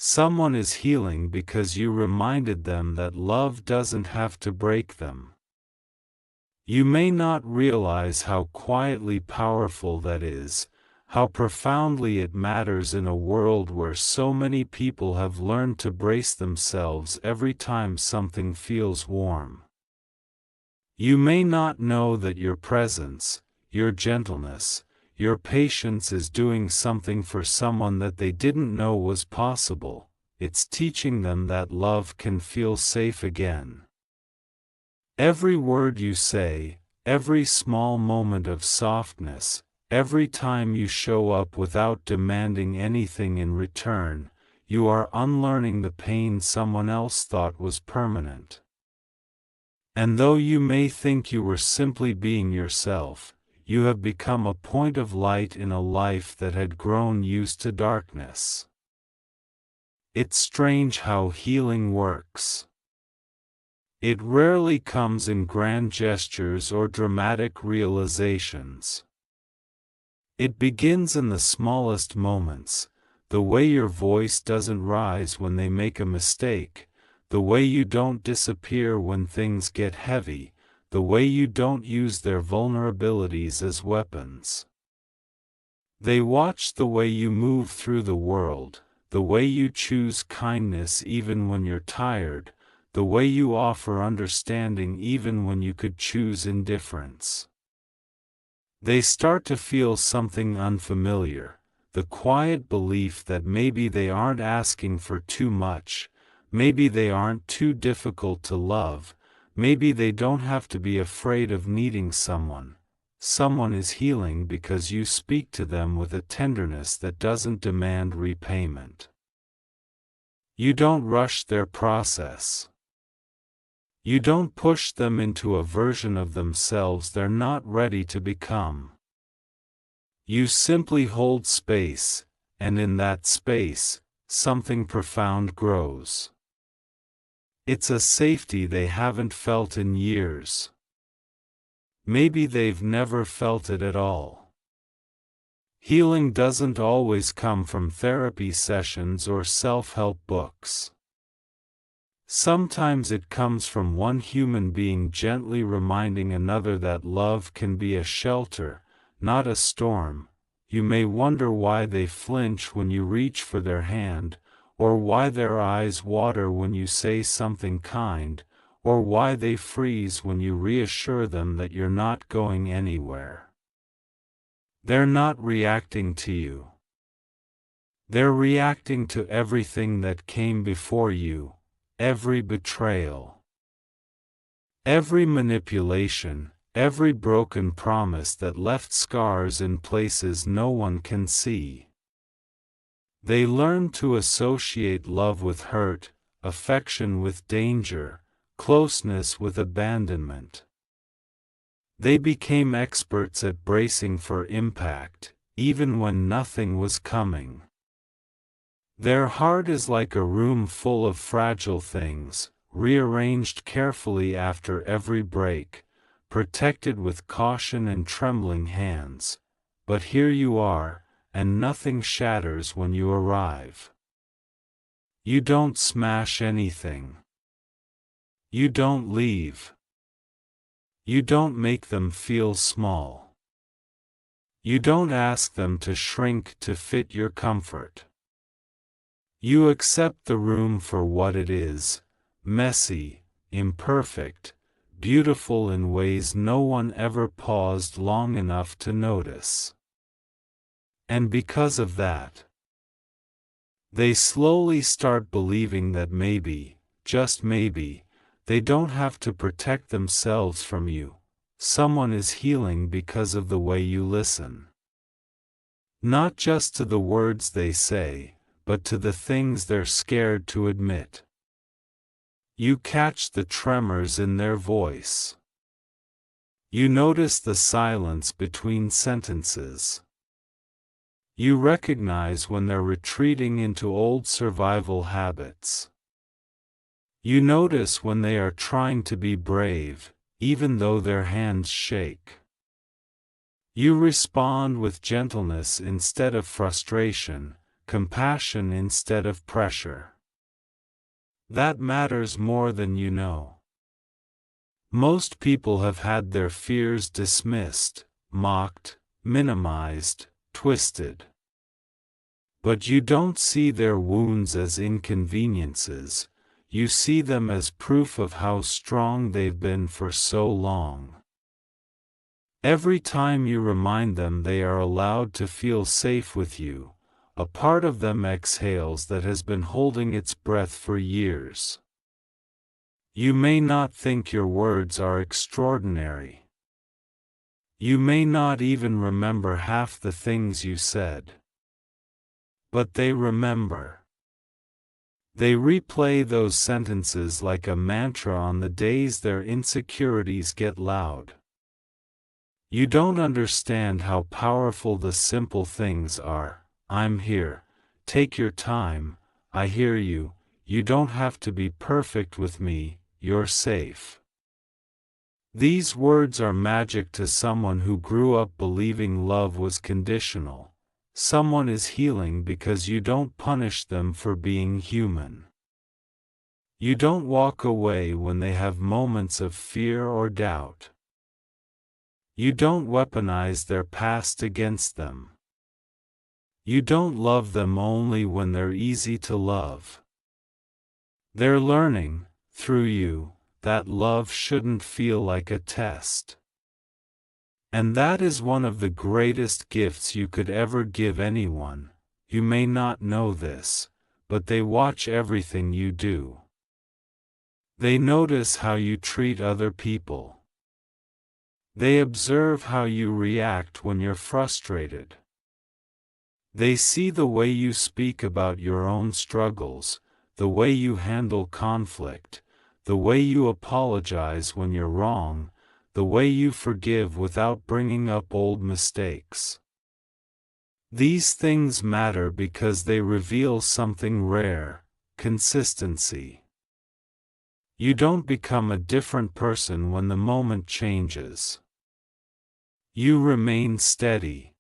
Someone is healing because you reminded them that love doesn't have to break them. You may not realize how quietly powerful that is, how profoundly it matters in a world where so many people have learned to brace themselves every time something feels warm. You may not know that your presence, your gentleness, your patience is doing something for someone that they didn't know was possible. It's teaching them that love can feel safe again. Every word you say, every small moment of softness, every time you show up without demanding anything in return, you are unlearning the pain someone else thought was permanent. And though you may think you were simply being yourself, you have become a point of light in a life that had grown used to darkness. It's strange how healing works. It rarely comes in grand gestures or dramatic realizations. It begins in the smallest moments, the way your voice doesn't rise when they make a mistake, the way you don't disappear when things get heavy, the way you don't use their vulnerabilities as weapons. They watch the way you move through the world, the way you choose kindness even when you're tired, the way you offer understanding even when you could choose indifference. They start to feel something unfamiliar, the quiet belief that maybe they aren't asking for too much, maybe they aren't too difficult to love, maybe they don't have to be afraid of needing someone. Someone is healing because you speak to them with a tenderness that doesn't demand repayment. You don't rush their process. You don't push them into a version of themselves they're not ready to become. You simply hold space, and in that space, something profound grows. It's a safety they haven't felt in years. Maybe they've never felt it at all. Healing doesn't always come from therapy sessions or self-help books. Sometimes it comes from one human being gently reminding another that love can be a shelter, not a storm. You may wonder why they flinch when you reach for their hand, or why their eyes water when you say something kind, or why they freeze when you reassure them that you're not going anywhere. They're not reacting to you. They're reacting to everything that came before you, every betrayal, every manipulation, every broken promise that left scars in places no one can see. They learn to associate love with hurt, affection with danger, closeness with abandonment. They became experts at bracing for impact, even when nothing was coming. Their heart is like a room full of fragile things, rearranged carefully after every break, protected with caution and trembling hands. But here you are, and nothing shatters when you arrive. You don't smash anything. You don't leave. You don't make them feel small. You don't ask them to shrink to fit your comfort. You accept the room for what it is, messy, imperfect, beautiful in ways no one ever paused long enough to notice. And because of that, they slowly start believing that maybe, just maybe, they don't have to protect themselves from you. Someone is healing because of the way you listen. Not just to the words they say, but to the things they're scared to admit. You catch the tremors in their voice. You notice the silence between sentences. You recognize when they're retreating into old survival habits. You notice when they are trying to be brave, even though their hands shake. You respond with gentleness instead of frustration, compassion instead of pressure. That matters more than you know. Most people have had their fears dismissed, mocked, minimized, twisted. But you don't see their wounds as inconveniences, you see them as proof of how strong they've been for so long. Every time you remind them they are allowed to feel safe with you, a part of them exhales that has been holding its breath for years. You may not think your words are extraordinary. You may not even remember half the things you said. But they remember. They replay those sentences like a mantra on the days their insecurities get loud. You don't understand how powerful the simple things are. I'm here. Take your time. I hear you. You don't have to be perfect with me. You're safe. These words are magic to someone who grew up believing love was conditional. Someone is healing because you don't punish them for being human. You don't walk away when they have moments of fear or doubt. You don't weaponize their past against them. You don't love them only when they're easy to love. They're learning, through you, that love shouldn't feel like a test. And that is one of the greatest gifts you could ever give anyone. You may not know this, but they watch everything you do. They notice how you treat other people. They observe how you react when you're frustrated. They see the way you speak about your own struggles, the way you handle conflict, the way you apologize when you're wrong, the way you forgive without bringing up old mistakes. These things matter because they reveal something rare: consistency. You don't become a different person when the moment changes. You remain steady.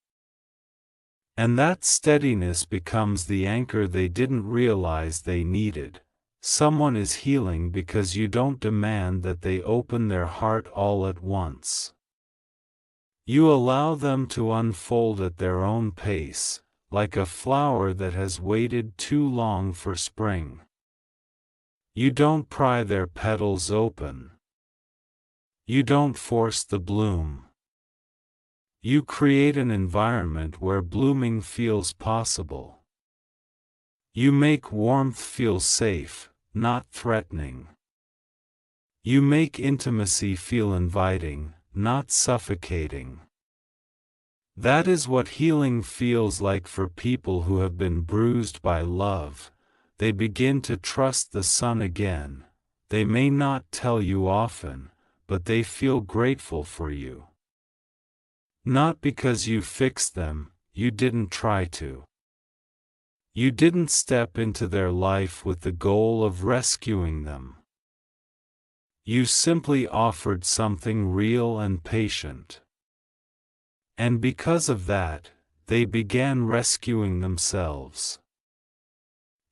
And that steadiness becomes the anchor they didn't realize they needed. Someone is healing because you don't demand that they open their heart all at once. You allow them to unfold at their own pace, like a flower that has waited too long for spring. You don't pry their petals open. You don't force the bloom. You create an environment where blooming feels possible. You make warmth feel safe, not threatening. You make intimacy feel inviting, not suffocating. That is what healing feels like for people who have been bruised by love. They begin to trust the sun again. They may not tell you often, but they feel grateful for you. Not because you fixed them, you didn't try to. You didn't step into their life with the goal of rescuing them. You simply offered something real and patient. And because of that, they began rescuing themselves.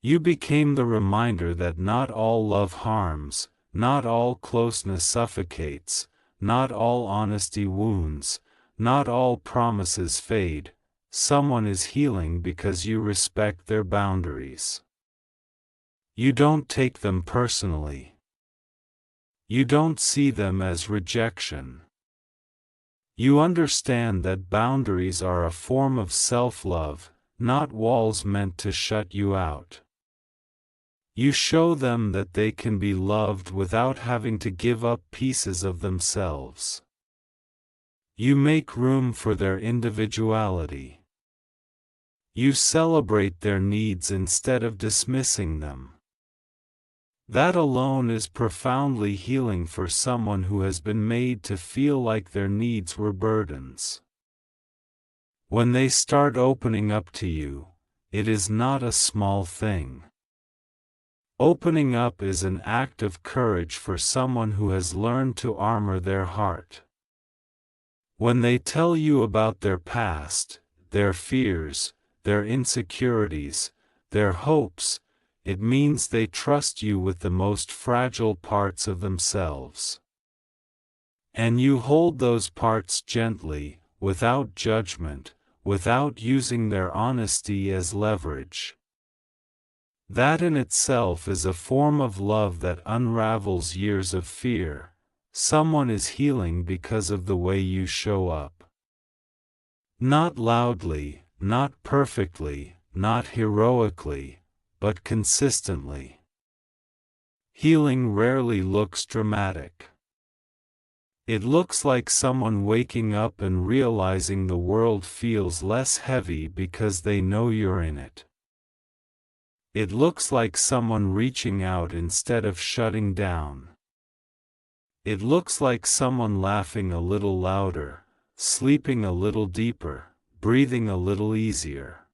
You became the reminder that not all love harms, not all closeness suffocates, not all honesty wounds, not all promises fade. Someone is healing because you respect their boundaries. You don't take them personally. You don't see them as rejection. You understand that boundaries are a form of self-love, not walls meant to shut you out. You show them that they can be loved without having to give up pieces of themselves. You make room for their individuality. You celebrate their needs instead of dismissing them. That alone is profoundly healing for someone who has been made to feel like their needs were burdens. When they start opening up to you, it is not a small thing. Opening up is an act of courage for someone who has learned to armor their heart. When they tell you about their past, their fears, their insecurities, their hopes. It means they trust you with the most fragile parts of themselves. And you hold those parts gently, without judgment, without using their honesty as leverage. That in itself is a form of love that unravels years of fear. Someone is healing because of the way you show up. Not loudly, not perfectly, not heroically, but consistently. Healing rarely looks dramatic. It looks like someone waking up and realizing the world feels less heavy because they know you're in it. It looks like someone reaching out instead of shutting down. It looks like someone laughing a little louder, sleeping a little deeper, breathing a little easier.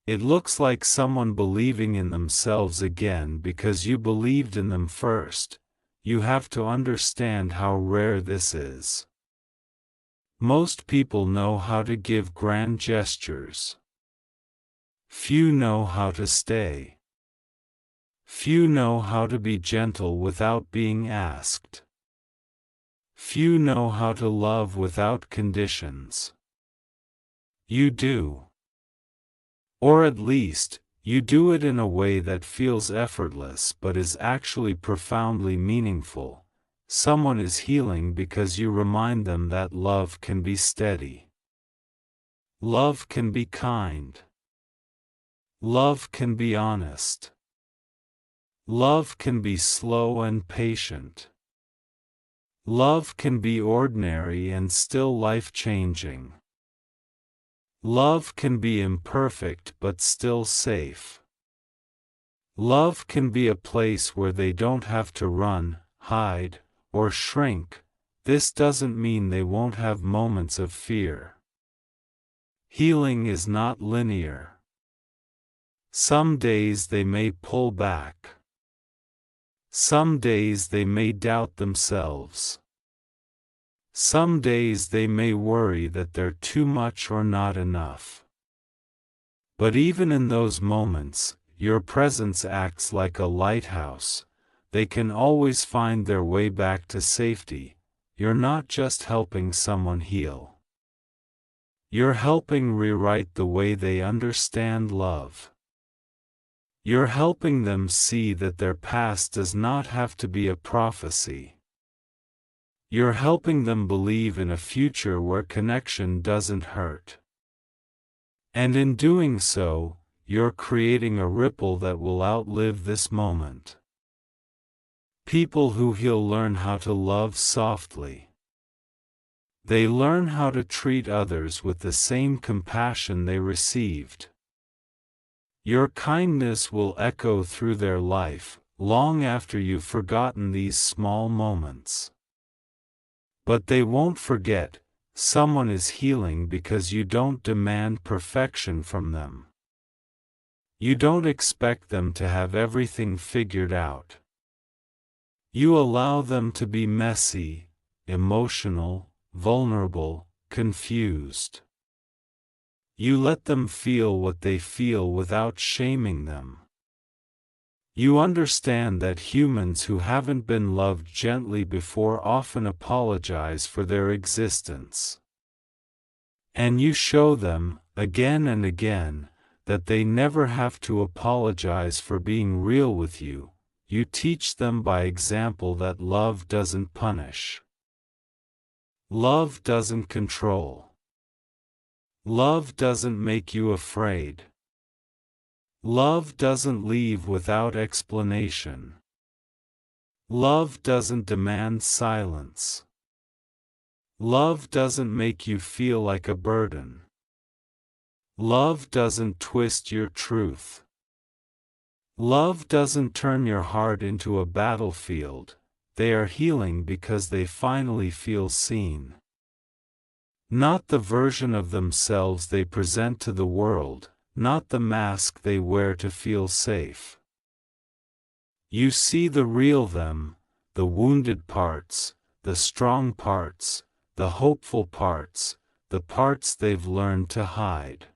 It looks like someone believing in themselves again because you believed in them first. You have to understand how rare this is. Most people know how to give grand gestures. Few know how to stay. Few know how to be gentle without being asked. Few know how to love without conditions. You do. Or at least, you do it in a way that feels effortless but is actually profoundly meaningful. Someone is healing because you remind them that love can be steady. Love can be kind. Love can be honest. Love can be slow and patient. Love can be ordinary and still life-changing. Love can be imperfect but still safe. Love can be a place where they don't have to run, hide, or shrink. This doesn't mean they won't have moments of fear. Healing is not linear. Some days they may pull back. Some days they may doubt themselves. Some days they may worry that they're too much or not enough. But even in those moments, your presence acts like a lighthouse. They can always find their way back to safety. You're not just helping someone heal. You're helping rewrite the way they understand love. You're helping them see that their past does not have to be a prophecy. You're helping them believe in a future where connection doesn't hurt. And in doing so, you're creating a ripple that will outlive this moment. People who heal learn how to love softly. They learn how to treat others with the same compassion they received. Your kindness will echo through their life, long after you've forgotten these small moments. But they won't forget. Someone is healing because you don't demand perfection from them. You don't expect them to have everything figured out. You allow them to be messy, emotional, vulnerable, confused. You let them feel what they feel without shaming them. You understand that humans who haven't been loved gently before often apologize for their existence. And you show them, again and again, that they never have to apologize for being real with you. You teach them by example that love doesn't punish. Love doesn't control. Love doesn't make you afraid. Love doesn't leave without explanation. Love doesn't demand silence. Love doesn't make you feel like a burden. Love doesn't twist your truth. Love doesn't turn your heart into a battlefield. They are healing because they finally feel seen. Not the version of themselves they present to the world, not the mask they wear to feel safe. You see the real them, the wounded parts, the strong parts, the hopeful parts, the parts they've learned to hide.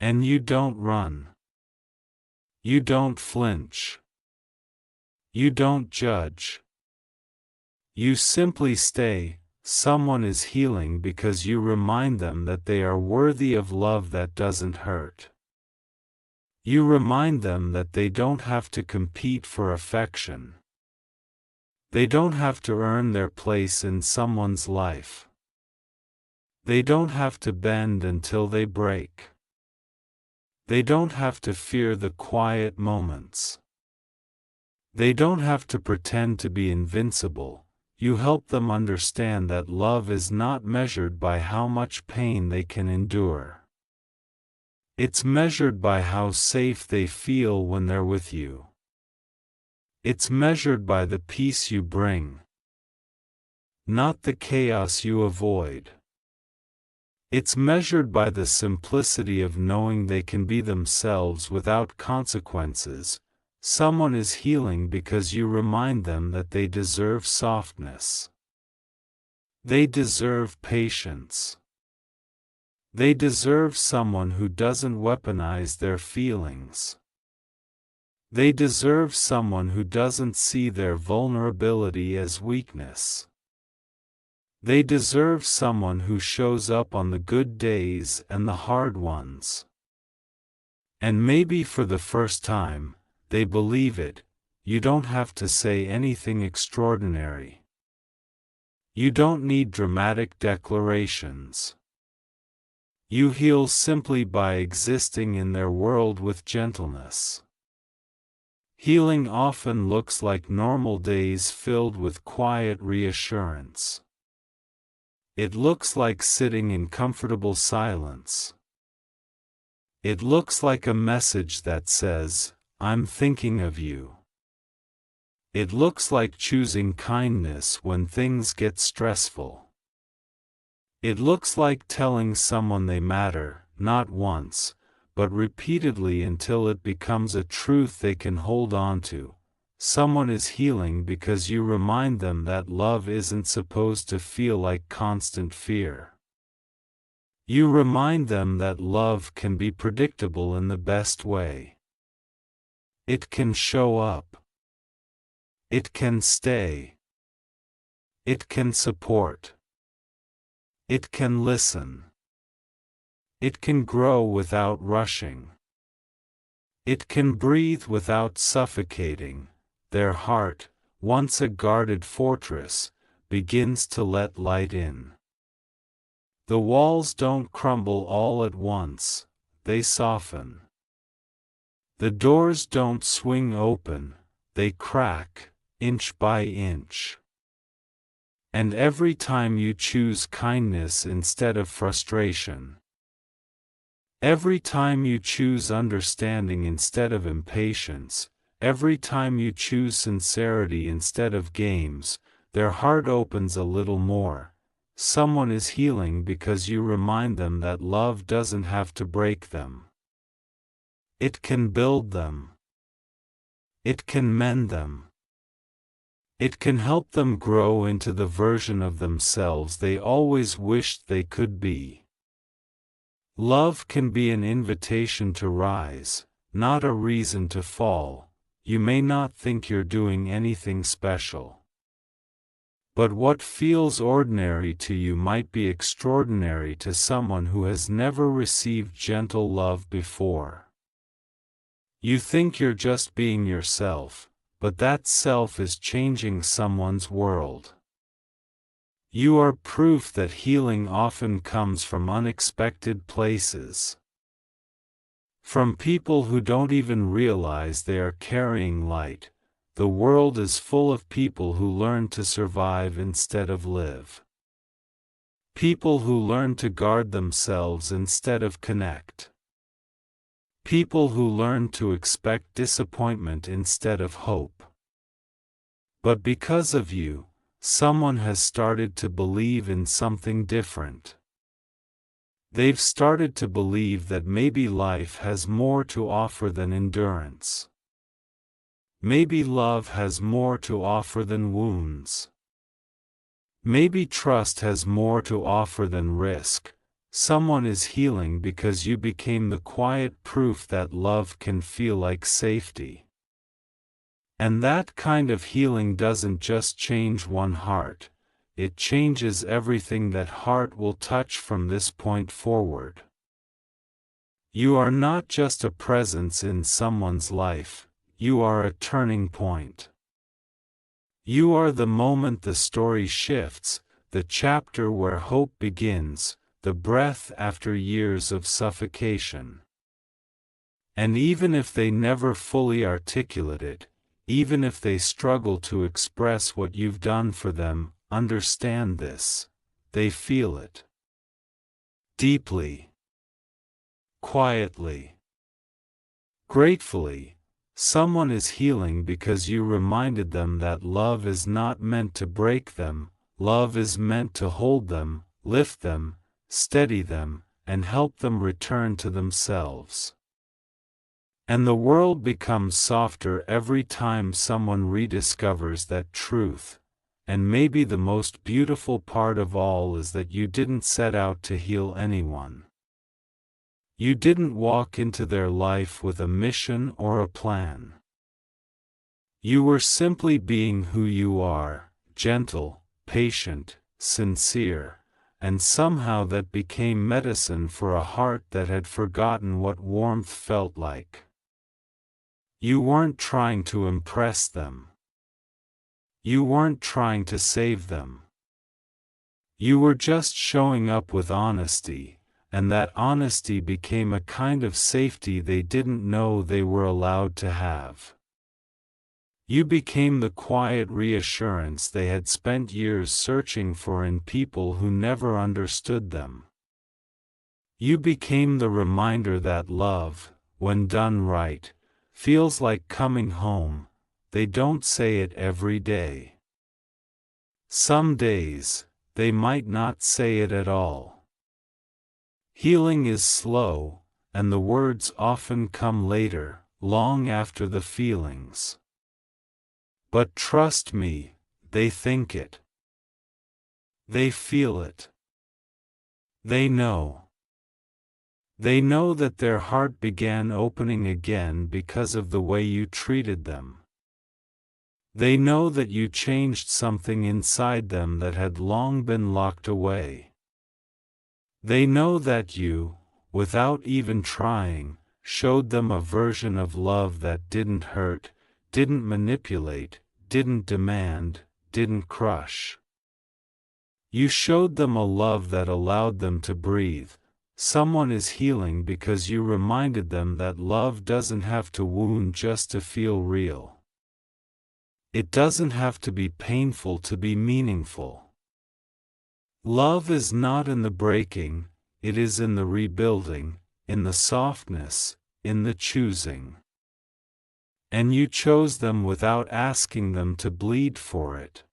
And you don't run. You don't flinch. You don't judge. You simply stay. Someone is healing because you remind them that they are worthy of love that doesn't hurt. You remind them that they don't have to compete for affection. They don't have to earn their place in someone's life. They don't have to bend until they break. They don't have to fear the quiet moments. They don't have to pretend to be invincible. You help them understand that love is not measured by how much pain they can endure. It's measured by how safe they feel when they're with you. It's measured by the peace you bring, not the chaos you avoid. It's measured by the simplicity of knowing they can be themselves without consequences. Someone is healing because you remind them that they deserve softness. They deserve patience. They deserve someone who doesn't weaponize their feelings. They deserve someone who doesn't see their vulnerability as weakness. They deserve someone who shows up on the good days and the hard ones. And maybe for the first time, they believe it. You don't have to say anything extraordinary. You don't need dramatic declarations. You heal simply by existing in their world with gentleness. Healing often looks like normal days filled with quiet reassurance. It looks like sitting in comfortable silence. It looks like a message that says, "I'm thinking of you." It looks like choosing kindness when things get stressful. It looks like telling someone they matter, not once, but repeatedly until it becomes a truth they can hold on to. Someone is healing because you remind them that love isn't supposed to feel like constant fear. You remind them that love can be predictable in the best way. It can show up. It can stay. It can support. It can listen. It can grow without rushing. It can breathe without suffocating. Their heart, once a guarded fortress, begins to let light in. The walls don't crumble all at once, they soften. The doors don't swing open, they crack, inch by inch. And every time you choose kindness instead of frustration, every time you choose understanding instead of impatience, every time you choose sincerity instead of games, their heart opens a little more. Someone is healing because you remind them that love doesn't have to break them. It can build them. It can mend them. It can help them grow into the version of themselves they always wished they could be. Love can be an invitation to rise, not a reason to fall. You may not think you're doing anything special. But what feels ordinary to you might be extraordinary to someone who has never received gentle love before. You think you're just being yourself, but that self is changing someone's world. You are proof that healing often comes from unexpected places. From people who don't even realize they are carrying light. The world is full of people who learn to survive instead of live. People who learn to guard themselves instead of connect. People who learn to expect disappointment instead of hope. But because of you, someone has started to believe in something different. They've started to believe that maybe life has more to offer than endurance. Maybe love has more to offer than wounds. Maybe trust has more to offer than risk. Someone is healing because you became the quiet proof that love can feel like safety. And that kind of healing doesn't just change one heart, it changes everything that heart will touch from this point forward. You are not just a presence in someone's life, you are a turning point. You are the moment the story shifts, the chapter where hope begins, the breath after years of suffocation. And even if they never fully articulate it, even if they struggle to express what you've done for them, understand this: they feel it. Deeply. Quietly. Gratefully. Someone is healing because you reminded them that love is not meant to break them, love is meant to hold them, lift them, steady them, and help them return to themselves. And the world becomes softer every time someone rediscovers that truth. And maybe the most beautiful part of all is that you didn't set out to heal anyone. You didn't walk into their life with a mission or a plan. You were simply being who you are, gentle, patient, sincere, and somehow that became medicine for a heart that had forgotten what warmth felt like. You weren't trying to impress them. You weren't trying to save them. You were just showing up with honesty, and that honesty became a kind of safety they didn't know they were allowed to have. You became the quiet reassurance they had spent years searching for in people who never understood them. You became the reminder that love, when done right, feels like coming home. They don't say it every day. Some days, they might not say it at all. Healing is slow, and the words often come later, long after the feelings. But trust me, they think it. They feel it. They know. They know that their heart began opening again because of the way you treated them. They know that you changed something inside them that had long been locked away. They know that you, without even trying, showed them a version of love that didn't hurt, didn't manipulate, didn't demand, didn't crush. You showed them a love that allowed them to breathe. Someone is healing because you reminded them that love doesn't have to wound just to feel real. It doesn't have to be painful to be meaningful. Love is not in the breaking, it is in the rebuilding, in the softness, in the choosing. And you chose them without asking them to bleed for it.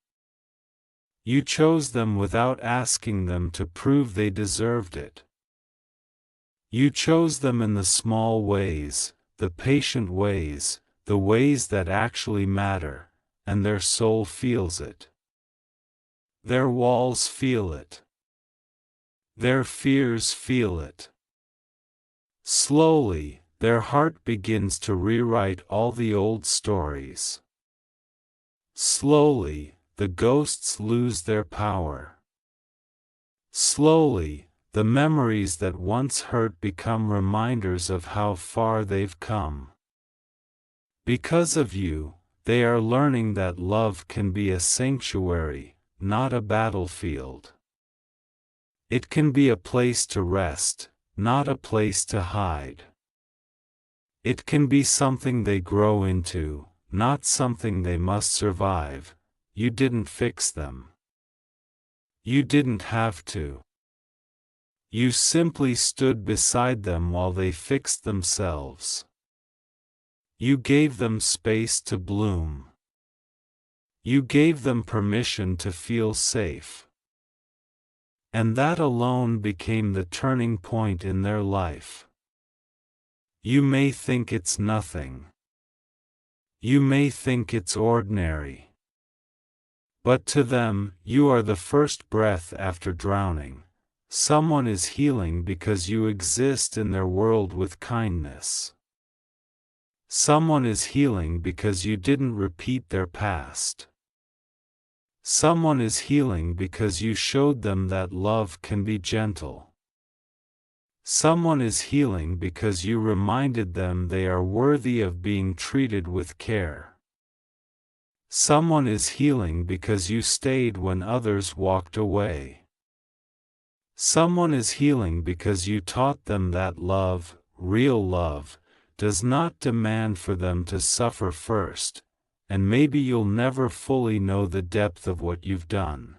You chose them without asking them to prove they deserved it. You chose them in the small ways, the patient ways, the ways that actually matter. And their soul feels it. Their walls feel it. Their fears feel it. Slowly, their heart begins to rewrite all the old stories. Slowly, the ghosts lose their power. Slowly, the memories that once hurt become reminders of how far they've come. Because of you, they are learning that love can be a sanctuary, not a battlefield. It can be a place to rest, not a place to hide. It can be something they grow into, not something they must survive. You didn't fix them. You didn't have to. You simply stood beside them while they fixed themselves. You gave them space to bloom. You gave them permission to feel safe. And that alone became the turning point in their life. You may think it's nothing. You may think it's ordinary. But to them, you are the first breath after drowning, Someone is healing because you exist in their world with kindness. Someone is healing because you didn't repeat their past. Someone is healing because you showed them that love can be gentle. Someone is healing because you reminded them they are worthy of being treated with care. Someone is healing because you stayed when others walked away. Someone is healing because you taught them that love, real love, does not demand for them to suffer first, and maybe you'll never fully know the depth of what you've done.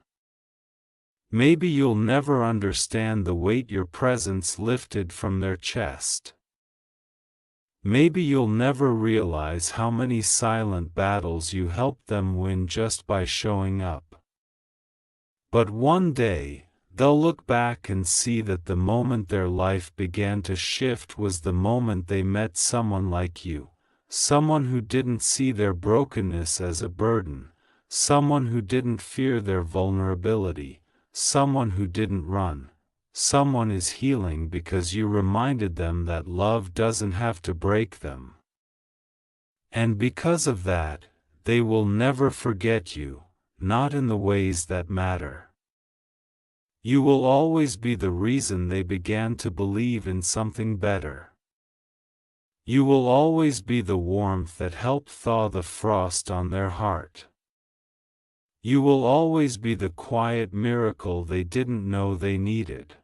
Maybe you'll never understand the weight your presence lifted from their chest. Maybe you'll never realize how many silent battles you helped them win just by showing up. But one day, they'll look back and see that the moment their life began to shift was the moment they met someone like you, someone who didn't see their brokenness as a burden, someone who didn't fear their vulnerability, someone who didn't run. Someone is healing because you reminded them that love doesn't have to break them. And because of that, they will never forget you, not in the ways that matter. You will always be the reason they began to believe in something better. You will always be the warmth that helped thaw the frost on their heart. You will always be the quiet miracle they didn't know they needed.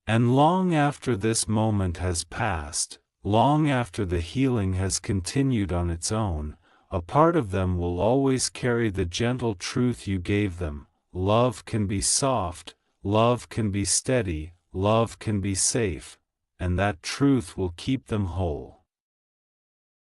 And long after this moment has passed, long after the healing has continued on its own, a part of them will always carry the gentle truth you gave them. Love can be soft, love can be steady, love can be safe, and that truth will keep them whole.